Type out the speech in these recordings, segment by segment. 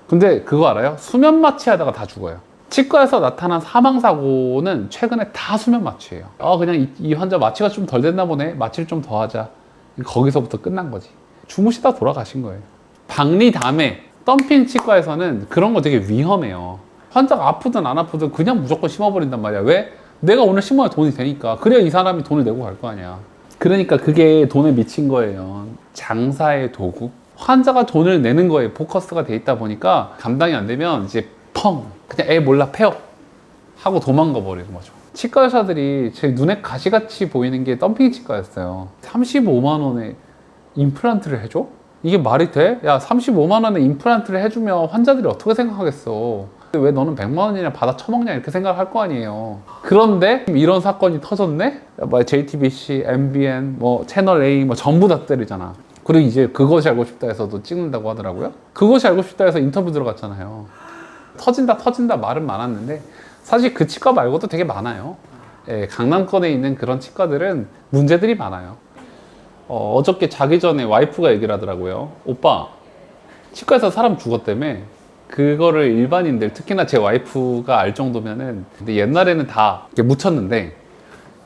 근데 그거 알아요? 수면 마취하다가 다 죽어요. 치과에서 나타난 사망사고는 최근에 다 수면 마취예요. 그냥 이 환자 마취가 좀 덜 됐나 보네. 마취를 좀 더 하자. 거기서부터 끝난 거지. 주무시다 돌아가신 거예요. 박리담에 덤핑 치과에서는 그런 거 되게 위험해요. 환자가 아프든 안 아프든 그냥 무조건 심어버린단 말이야. 왜? 내가 오늘 심어야 돈이 되니까. 그래야 이 사람이 돈을 내고 갈 거 아니야. 그러니까 그게 돈에 미친 거예요. 장사의 도구. 환자가 돈을 내는 거에 포커스가 돼 있다 보니까 감당이 안 되면 이제 펑! 그냥 몰라 폐업! 하고 도망가 버리는 거죠. 치과 의사들이 제 눈에 가시같이 보이는 게 덤핑 치과였어요. 35만 원에 임플란트를 해줘? 이게 말이 돼? 야, 35만 원에 임플란트를 해주면 환자들이 어떻게 생각하겠어? 왜 너는 100만 원이나 받아 처먹냐 이렇게 생각할 거 아니에요. 그런데 이런 사건이 터졌네? JTBC, MBN, 채널 A 전부 다 때리잖아. 그리고 이제 그것이 알고 싶다 해서도 찍는다고 하더라고요. 그것이 알고 싶다 해서 인터뷰 들어갔잖아요. 터진다 말은 많았는데 사실 그 치과 말고도 되게 많아요. 강남권에 있는 그런 치과들은 문제들이 많아요. 어저께 자기 전에 와이프가 얘기를 하더라고요. 오빠, 치과에서 사람 죽었다며. 그거를 일반인들, 특히나 제 와이프가 알 정도면은, 근데 옛날에는 다 이렇게 묻혔는데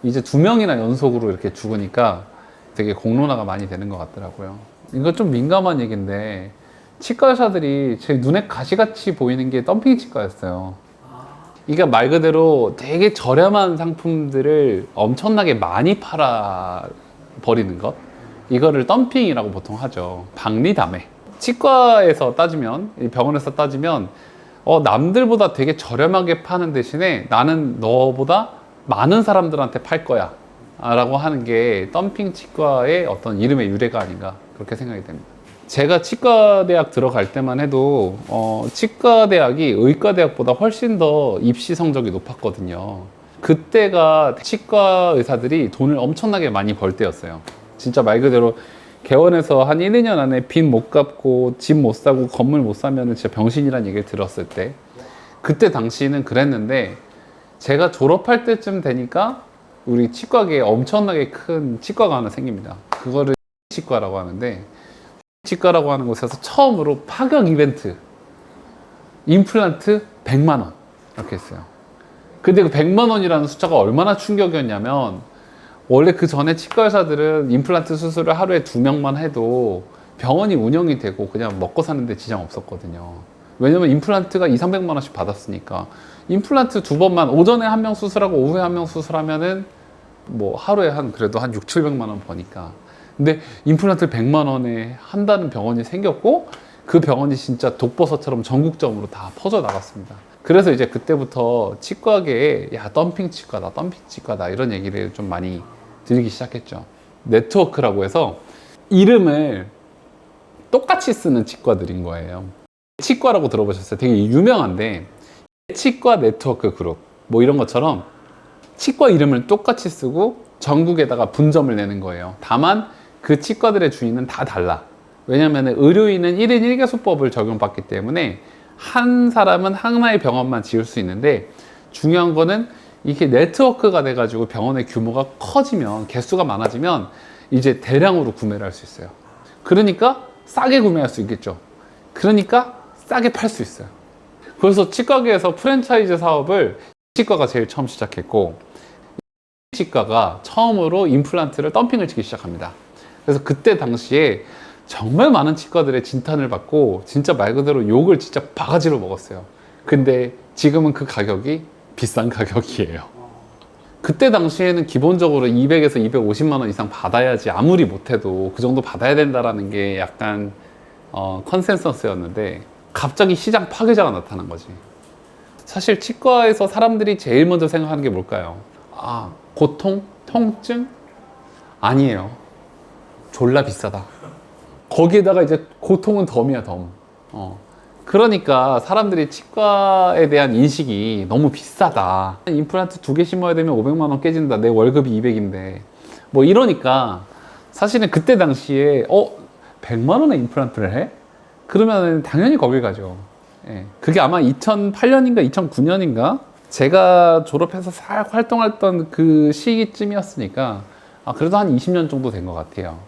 이제 2명이나 연속으로 이렇게 죽으니까 되게 공론화가 많이 되는 것 같더라고요. 이거 좀 민감한 얘기인데 치과 의사들이 제 눈에 가시같이 보이는 게 덤핑 치과였어요. 이게 말 그대로 되게 저렴한 상품들을 엄청나게 많이 팔아 버리는 것, 이거를 덤핑이라고 보통 하죠. 박리담회. 치과에서 따지면, 병원에서 따지면 남들보다 되게 저렴하게 파는 대신에 나는 너보다 많은 사람들한테 팔 거야 라고 하는 게 덤핑 치과의 어떤 이름의 유래가 아닌가 그렇게 생각이 됩니다. 제가 치과대학 들어갈 때만 해도 치과대학이 의과대학보다 훨씬 더 입시 성적이 높았거든요. 그때가 치과 의사들이 돈을 엄청나게 많이 벌 때였어요. 진짜 말 그대로 개원해서 한 1, 2년 안에 빚 못 갚고 집 못 사고 건물 못 사면 진짜 병신이라는 얘기를 들었을 때, 그때 당시는 그랬는데 제가 졸업할 때쯤 되니까 우리 치과계에 엄청나게 큰 치과가 하나 생깁니다. 그거를 치과라고 하는데, 치과라고 하는 곳에서 처음으로 파격 이벤트, 임플란트 100만 원 이렇게 했어요. 근데 그 100만 원이라는 숫자가 얼마나 충격이었냐면, 원래 그 전에 치과 의사들은 임플란트 수술을 하루에 2명만 해도 병원이 운영이 되고 그냥 먹고 사는데 지장 없었거든요. 왜냐면 임플란트가 2, 300만 원씩 받았으니까. 임플란트 2번만, 오전에 1명 수술하고 오후에 1명 수술하면은 하루에 그래도 한 6, 700만 원 버니까. 근데 임플란트를 100만 원에 한다는 병원이 생겼고, 그 병원이 진짜 독버섯처럼 전국적으로 다 퍼져 나갔습니다. 그래서 이제 그때부터 치과계에 덤핑 치과다 이런 얘기를 좀 많이 들리기 시작했죠. 네트워크라고 해서 이름을 똑같이 쓰는 치과들인 거예요. 치과라고 들어보셨어요? 되게 유명한데, 치과 네트워크 그룹 이런 것처럼 치과 이름을 똑같이 쓰고 전국에다가 분점을 내는 거예요. 다만 그 치과들의 주인은 다 달라. 왜냐하면 의료인은 1인 1개소법을 적용받기 때문에 한 사람은 하나의 병원만 지을 수 있는데, 중요한 거는 이게 네트워크가 돼가지고 병원의 규모가 커지면, 개수가 많아지면 이제 대량으로 구매를 할 수 있어요. 그러니까 싸게 구매할 수 있겠죠. 그러니까 싸게 팔 수 있어요. 그래서 치과계에서 프랜차이즈 사업을 치과가 제일 처음 시작했고, 치과가 처음으로 임플란트를 덤핑을 치기 시작합니다. 그래서 그때 당시에 정말 많은 치과들의 진탄을 받고 진짜 말 그대로 욕을 진짜 바가지로 먹었어요. 근데 지금은 그 가격이 비싼 가격이에요. 그때 당시에는 기본적으로 200에서 250만 원 이상 받아야지, 아무리 못해도 그 정도 받아야 된다라는 게 약간 컨센서스였는데, 갑자기 시장 파괴자가 나타난 거지. 사실 치과에서 사람들이 제일 먼저 생각하는 게 뭘까요? 고통? 통증? 아니에요. 졸라 비싸다. 거기에다가 이제 고통은 덤이야, 덤. 그러니까 사람들이 치과에 대한 인식이 너무 비싸다. 임플란트 2개 심어야 되면 500만 원 깨진다. 내 월급이 200인데. 이러니까 사실은 그때 당시에 100만 원에 임플란트를 해? 그러면 당연히 거길 가죠. 그게 아마 2008년인가 2009년인가 제가 졸업해서 싹 활동했던 그 시기쯤이었으니까 그래도 한 20년 정도 된 것 같아요.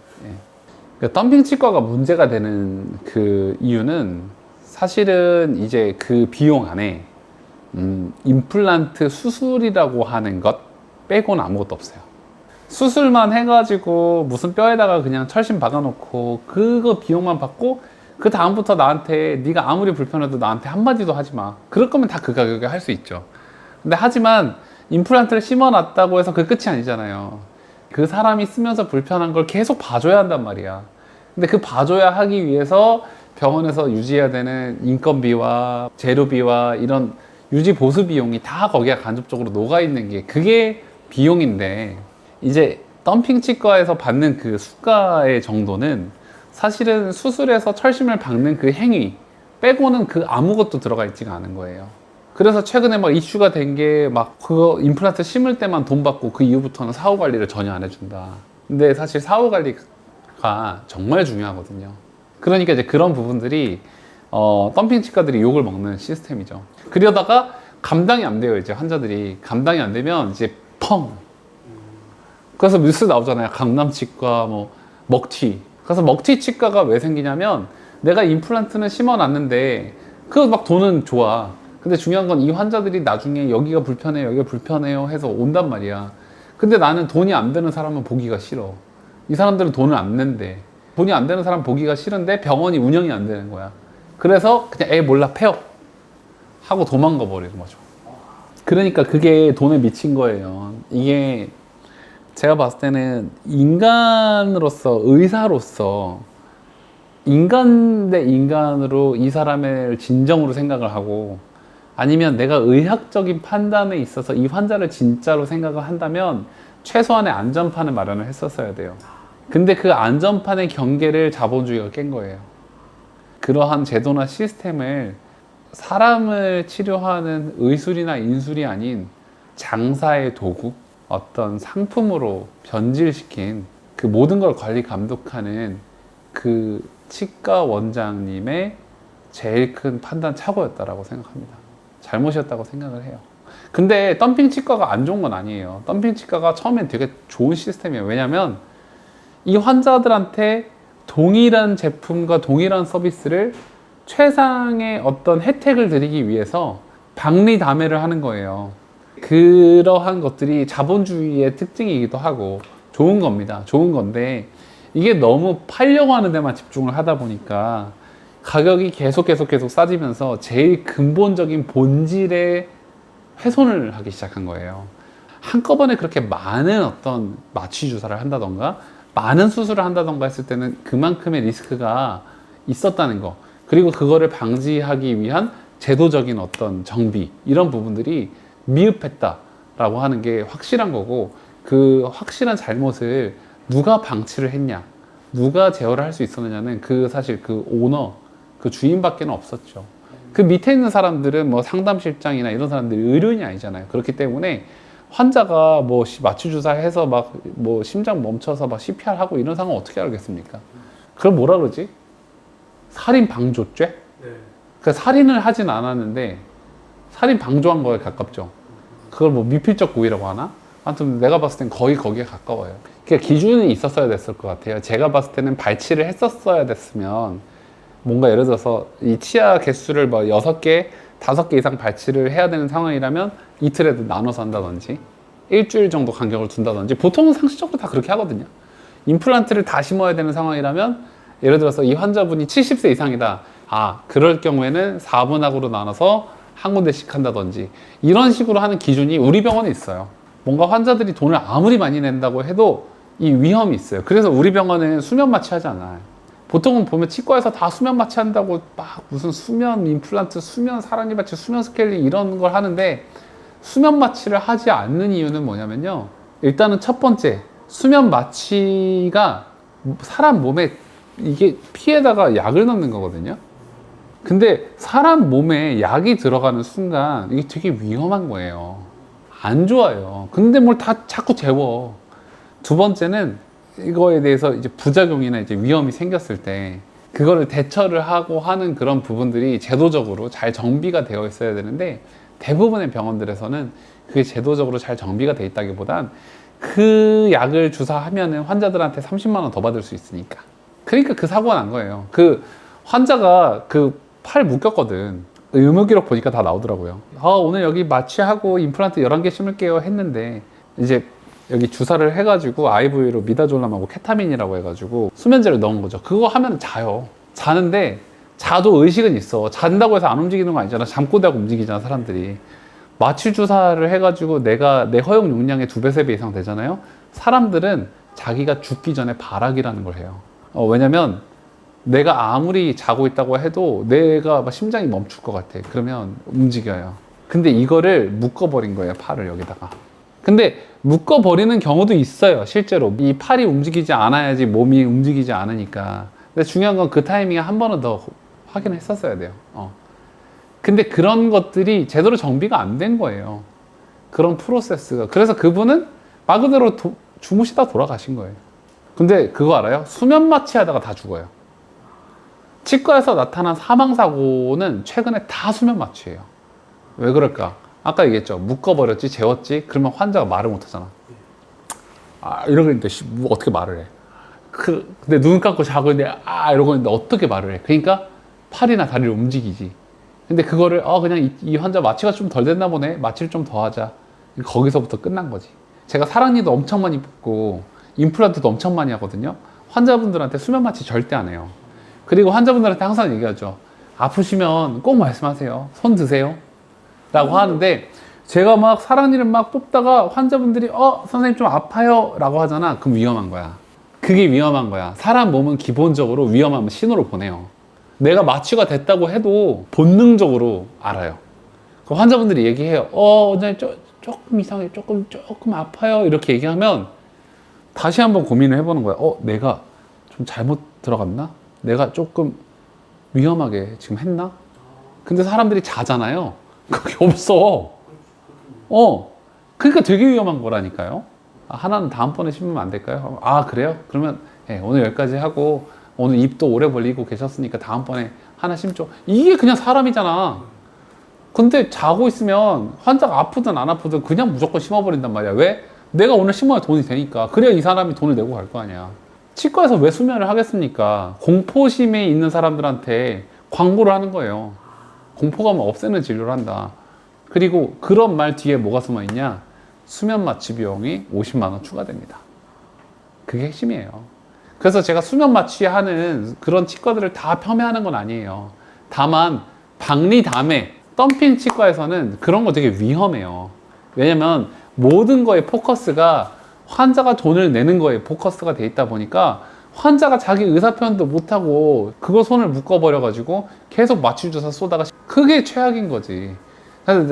그러니까 덤핑 치과가 문제가 되는 그 이유는 사실은 이제 그 비용 안에 임플란트 수술이라고 하는 것 빼고는 아무것도 없어요. 수술만 해가지고 무슨 뼈에다가 그냥 철심 박아놓고 그거 비용만 받고 그 다음부터 나한테 네가 아무리 불편해도 나한테 한마디도 하지 마. 그럴 거면 다 그 가격에 할 수 있죠. 근데 하지만 임플란트를 심어놨다고 해서 그게 끝이 아니잖아요. 그 사람이 쓰면서 불편한 걸 계속 봐줘야 한단 말이야. 근데 그 봐줘야 하기 위해서 병원에서 유지해야 되는 인건비와 재료비와 이런 유지 보수 비용이 다 거기에 간접적으로 녹아있는 게 그게 비용인데, 이제 덤핑 치과에서 받는 그 수가의 정도는 사실은 수술에서 철심을 박는 그 행위 빼고는 그 아무것도 들어가 있지가 않은 거예요. 그래서 최근에 막 이슈가 된 게 막 그거 임플란트 심을 때만 돈 받고 그 이후부터는 사후 관리를 전혀 안 해준다. 근데 사실 사후 관리가 정말 중요하거든요. 그러니까 이제 그런 부분들이 덤핑 치과들이 욕을 먹는 시스템이죠. 그러다가 감당이 안 돼요. 이제 환자들이 감당이 안 되면 이제 펑. 그래서 뉴스 나오잖아요. 강남 치과, 뭐 먹튀. 그래서 먹튀 치과가 왜 생기냐면 내가 임플란트는 심어놨는데 그 막 돈은 좋아. 근데 중요한 건 이 환자들이 나중에 여기가 불편해요, 여기가 불편해요 해서 온단 말이야. 근데 나는 돈이 안 되는 사람은 보기가 싫어. 이 사람들은 돈을 안 낸대. 돈이 안 되는 사람 보기가 싫은데 병원이 운영이 안 되는 거야. 그래서 그냥 몰라 폐업 하고 도망가 버리는 거죠. 그러니까 그게 돈에 미친 거예요. 이게 제가 봤을 때는 인간으로서, 의사로서 인간 대 인간으로 이 사람을 진정으로 생각을 하고, 아니면 내가 의학적인 판단에 있어서 이 환자를 진짜로 생각을 한다면 최소한의 안전판을 마련을 했었어야 돼요. 근데 그 안전판의 경계를 자본주의가 깬 거예요. 그러한 제도나 시스템을 사람을 치료하는 의술이나 인술이 아닌 장사의 도구, 어떤 상품으로 변질시킨 그 모든 걸 관리 감독하는 그 치과 원장님의 제일 큰 판단 착오였다라고 생각합니다. 잘못이었다고 생각을 해요. 근데 덤핑 치과가 안 좋은 건 아니에요. 덤핑 치과가 처음엔 되게 좋은 시스템이에요. 왜냐면 이 환자들한테 동일한 제품과 동일한 서비스를 최상의 어떤 혜택을 드리기 위해서 박리다매를 하는 거예요. 그러한 것들이 자본주의의 특징이기도 하고 좋은 겁니다. 좋은 건데 이게 너무 팔려고 하는 데만 집중을 하다 보니까 가격이 계속 싸지면서 제일 근본적인 본질에 훼손을 하기 시작한 거예요. 한꺼번에 그렇게 많은 어떤 마취 주사를 한다던가 많은 수술을 한다던가 했을 때는 그만큼의 리스크가 있었다는 거, 그리고 그거를 방지하기 위한 제도적인 어떤 정비, 이런 부분들이 미흡했다라고 하는 게 확실한 거고, 그 확실한 잘못을 누가 방치를 했냐, 누가 제어를 할 수 있었느냐는 그 사실 그 오너, 그 주인밖에는 없었죠. 그 밑에 있는 사람들은 뭐 상담실장이나 이런 사람들이 의료인이 아니잖아요. 그렇기 때문에 환자가 뭐 마취 주사해서 막 뭐 심장 멈춰서 막 CPR 하고 이런 상황 어떻게 알겠습니까? 그걸 뭐라 그러지? 살인 방조죄? 네. 그 살인을 하진 않았는데 살인 방조한 거에 가깝죠. 그걸 뭐 미필적 고의라고 하나? 아무튼 내가 봤을 땐 거의 거기에 가까워요. 그러니까 기준이 있었어야 됐을 것 같아요. 제가 봤을 때는 발치를 했었어야 됐으면, 뭔가 예를 들어서 이 치아 개수를 뭐 6개, 5개 이상 발치를 해야 되는 상황이라면 이틀에도 나눠서 한다든지 일주일 정도 간격을 둔다든지, 보통은 상식적으로 다 그렇게 하거든요. 임플란트를 다 심어야 되는 상황이라면 예를 들어서 이 환자분이 70세 이상이다. 그럴 경우에는 4분학으로 나눠서 한 군데씩 한다든지, 이런 식으로 하는 기준이 우리 병원에 있어요. 뭔가 환자들이 돈을 아무리 많이 낸다고 해도 이 위험이 있어요. 그래서 우리 병원은 수면 마취하지 않아요. 보통은 보면 치과에서 다 수면 마취한다고 막 무슨 수면 임플란트, 수면 사랑니 마취, 수면 스케일링 이런 걸 하는데, 수면 마취를 하지 않는 이유는 뭐냐면요. 일단은 첫 번째, 수면 마취가 사람 몸에 이게 피에다가 약을 넣는 거거든요. 근데 사람 몸에 약이 들어가는 순간 이게 되게 위험한 거예요. 안 좋아요. 근데 뭘 다 자꾸 재워. 두 번째는 이거에 대해서 이제 부작용이나 이제 위험이 생겼을 때 그거를 대처를 하고 하는 그런 부분들이 제도적으로 잘 정비가 되어 있어야 되는데, 대부분의 병원들에서는 그게 제도적으로 잘 정비가 돼 있다기보단 그 약을 주사하면은 환자들한테 30만 원 더 받을 수 있으니까. 그러니까 그 사고가 난 거예요. 그 환자가 그 팔 묶였거든. 의무기록 보니까 다 나오더라고요. 오늘 여기 마취하고 임플란트 11개 심을게요 했는데 이제 여기 주사를 해가지고 IV로 미다졸람하고 케타민이라고 해가지고 수면제를 넣은 거죠. 그거 하면 자요. 자는데 자도 의식은 있어. 잔다고 해서 안 움직이는 거 아니잖아. 잠꼬 대고 움직이잖아 사람들이. 마취 주사를 해가지고 내 허용 용량의 2배, 3배 이상 되잖아요. 사람들은 자기가 죽기 전에 발악이라는 걸 해요. 왜냐면 내가 아무리 자고 있다고 해도 내가 막 심장이 멈출 것 같아. 그러면 움직여요. 근데 이거를 묶어버린 거예요, 팔을 여기다가. 근데 묶어버리는 경우도 있어요, 실제로. 이 팔이 움직이지 않아야지 몸이 움직이지 않으니까. 근데 중요한 건 그 타이밍에 한 번은 더 확인을 했었어야 돼요. 근데 그런 것들이 제대로 정비가 안 된 거예요. 그런 프로세스가. 그래서 그분은 말 그대로 주무시다 돌아가신 거예요. 근데 그거 알아요? 수면 마취하다가 다 죽어요. 치과에서 나타난 사망사고는 최근에 다 수면 마취예요. 왜 그럴까? 아까 얘기했죠. 묶어버렸지, 재웠지, 그러면 환자가 말을 못 하잖아. 이러고 있는데, 뭐 어떻게 말을 해? 근데 눈 감고 자고 있는데, 이러고 있는데 어떻게 말을 해? 그러니까 팔이나 다리를 움직이지. 근데 그거를, 그냥 이 환자 마취가 좀 덜 됐나 보네. 마취를 좀 더 하자. 거기서부터 끝난 거지. 제가 사랑니도 엄청 많이 뽑고, 임플란트도 엄청 많이 하거든요. 환자분들한테 수면 마취 절대 안 해요. 그리고 환자분들한테 항상 얘기하죠. 아프시면 꼭 말씀하세요. 손 드세요. 라고 하는데, 제가 막 사랑니를 막 뽑다가 환자분들이 선생님 좀 아파요 라고 하잖아. 그럼 위험한 거야. 그게 위험한 거야. 사람 몸은 기본적으로 위험하면 신호를 보내요. 내가 마취가 됐다고 해도 본능적으로 알아요. 그 환자분들이 얘기해요. 원장님 조금 이상해. 조금 아파요. 이렇게 얘기하면 다시 한번 고민을 해보는 거야. 내가 좀 잘못 들어갔나? 내가 조금 위험하게 지금 했나? 근데 사람들이 자잖아요. 그게 없어. 그러니까 되게 위험한 거라니까요. 하나는 다음번에 심으면 안 될까요? 그래요? 그러면 오늘 여기까지 하고 오늘 입도 오래 벌리고 계셨으니까 다음번에 하나 심죠. 이게 그냥 사람이잖아. 근데 자고 있으면 환자가 아프든 안 아프든 그냥 무조건 심어버린단 말이야. 왜? 내가 오늘 심어야 돈이 되니까. 그래야 이 사람이 돈을 내고 갈 거 아니야. 치과에서 왜 수면을 하겠습니까? 공포심에 있는 사람들한테 광고를 하는 거예요. 공포감을 없애는 진료를 한다. 그리고 그런 말 뒤에 뭐가 숨어 있냐? 수면 마취 비용이 50만 원 추가됩니다. 그게 핵심이에요. 그래서 제가 수면 마취하는 그런 치과들을 다 폄훼하는 건 아니에요. 다만 박리담에 덤핑 치과에서는 그런 거 되게 위험해요. 왜냐면 모든 거에 포커스가 환자가 돈을 내는 거에 포커스가 돼 있다 보니까 환자가 자기 의사표현도 못하고 그거 손을 묶어버려 가지고 계속 마취 주사 쏘다가 그게 최악인 거지.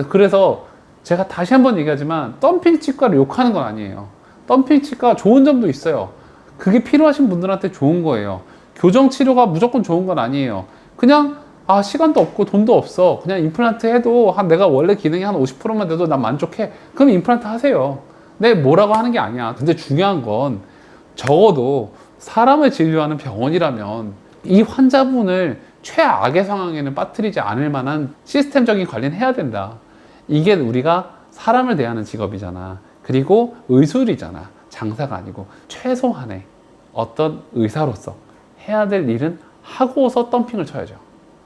그래서 제가 다시 한번 얘기하지만 덤핑 치과를 욕하는 건 아니에요. 덤핑 치과 좋은 점도 있어요. 그게 필요하신 분들한테 좋은 거예요. 교정 치료가 무조건 좋은 건 아니에요. 그냥 시간도 없고 돈도 없어. 그냥 임플란트 해도 내가 원래 기능이 한 50%만 돼도 난 만족해. 그럼 임플란트 하세요. 내 뭐라고 하는 게 아니야. 근데 중요한 건 적어도 사람을 진료하는 병원이라면 이 환자분을 최악의 상황에는 빠뜨리지 않을 만한 시스템적인 관리는 해야 된다. 이게 우리가 사람을 대하는 직업이잖아. 그리고 의술이잖아. 장사가 아니고 최소한의 어떤 의사로서 해야 될 일은 하고서 덤핑을 쳐야죠.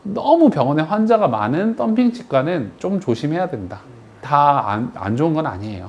너무 병원에 환자가 많은 덤핑 치과는 좀 조심해야 된다. 다 안 좋은 건 아니에요.